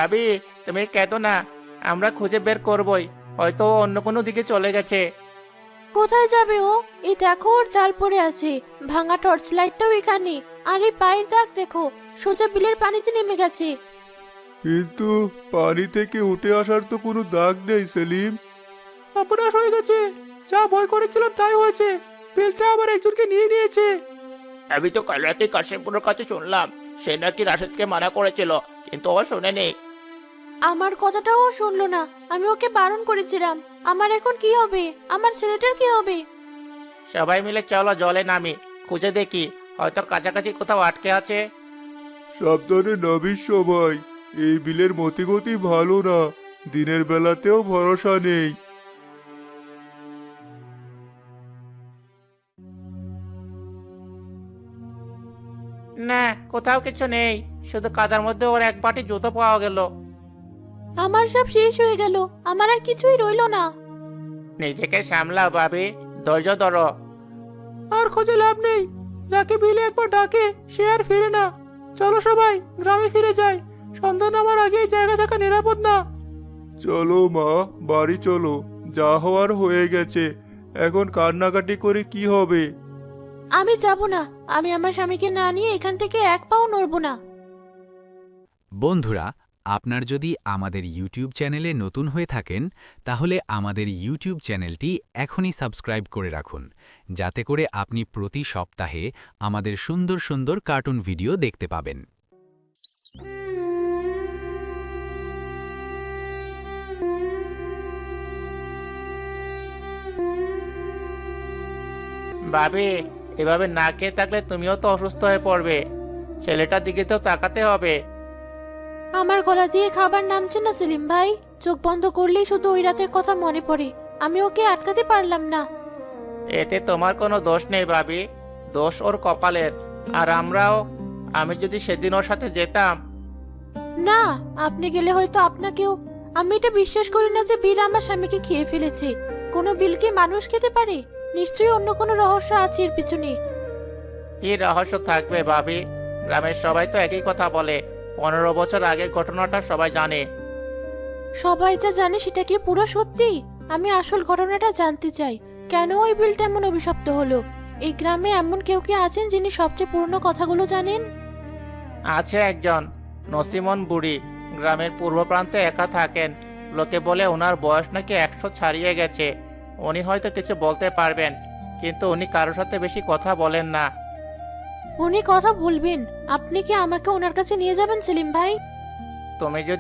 ভাবি, তুমি কেঁদো না, আমরা খুঁজে বের করবই। হয়তো ও অন্য কোনো দিকে চলে গেছে। কোথায় যাবে ও? এই দেখো ওর জাল পড়ে আছে, ভাঙা টর্চ লাইটটাও এখানে। আর এই পায়ের দাগ দেখো, সোজা বিলের পানিতে নেমে গেছে। কিন্তু পানি থেকে উঠে আসার তো কোনো দাগ নেই সেলিম। অপরাধ হয়ে গেছে, যা ভয় করেছিলাম তাই হয়েছে। বিলটা আবার একজনকে নিয়ে নিয়েছে। আমি তো কাল রাতে কাশেমপুরের কাছে শুনলাম, সে নাকি রাশেদকে মানা করেছিল, কিন্তু ও শোনেনি। আমার কথাটাও ও শুনলো না। আমি ওকে বারণ করেছিলাম। আমার এখন কি হবে? আমার ছেলেটার কি হবে? সবাই মিলে চলো জলে নামি, খুঁজে দেখি, হয়তো কাছাকাছি কোথাও আটকে আছে। সাবধানে নাবিস সবাই, এই বিলের মতিগতি ভালো না, দিনের বেলাতেও ভরসা নেই। না, কোথাও কিছু নেই, শুধু কাদার মধ্যে ওর এক পাটি জুতো পাওয়া গেল। আমার সব শেষ হয়ে গেল, আমার আর কিছুই রইলো না। নিজেকে সামলাও ভাবি, ধৈর্য ধরো। আর খোঁজে লাভ নেই, যাকে বিলে একবার ডাকে সে আর ফিরে না। চলো সবাই গ্রামে ফিরে যাই, সন্ধ্যা নামার আগে এই জায়গা থাকা নিরাপদ না। চলো মা, বাড়ি চলো, যা হওয়ার হয়ে গেছে, এখন কান্নাকাটি করে কি হবে? আমি যাব না। আমি আমার স্বামীকে না নিয়ে এখান থেকে এক পাও নড়ব না। বন্ধুরা, আপনার যদি আমাদের ইউটিউব চ্যানেলে নতুন হয়ে থাকেন তাহলে আমাদের ইউটিউব চ্যানেলটি এখনই সাবস্ক্রাইব করে রাখুন, যাতে করে আপনি প্রতি সপ্তাহে আমাদের সুন্দর সুন্দর কার্টুন ভিডিও দেখতে পাবেন। ভাবি, এভাবে না খেয়ে থাকলে তুমিও তো অসুস্থ হয়ে পড়বে। ছেলেটার দিকে তো তাকাতে হবে। আমার গলা দিয়ে খাবার নামছে না সেলিম ভাই। চোখ বন্ধ করলেই শুধু ওই রাতের কথা মনে পড়ে। আমি ওকে আটকাতে পারলাম না। এতে তোমার কোনো দোষ নেই ভাবি, দোষ ওর কপালের। আর আমি যদি সেদিন ওর সাথে যেতাম। না, আপনি গেলে হয়তো আপনাকেও। আমি এটা বিশ্বাস করি না যে বিল আমার স্বামীকে খেয়ে ফেলেছে। কোনো বিল কি মানুষ খেতে পারে? নিশ্চয়ই অন্য কোনো রহস্য আছে এর পিছনে। কি রহস্য থাকবে ভাবি? গ্রামের সবাই তো একই কথা বলে, 15 বছর আগের ঘটনাটা সবাই জানে। সবাই যা জানে সেটা কি পুরো সত্যি? আমি আসল ঘটনাটা জানতে চাই। কেন ওই বিলটা এমন অভিশপ্ত হলো? এই গ্রামে এমন কেউ কি আছেন যিনি সবচেয়ে পুরনো কথাগুলো জানেন? আছে একজন, নসিমন বুড়ি, গ্রামের পূর্ব প্রান্তে একা থাকেন। লোকে বলে ওনার বয়স নাকি 100 ছাড়িয়ে গেছে। উনি হয়তো কিছু বলতে পারবেন, কিন্তু উনি কারোর সাথে বেশি কথা বলেন না। উনি কথা বলবেন? আপনি কি আমাকে ওনার কাছে নিয়ে যাবেন সেলিম ভাই? তুমি যদি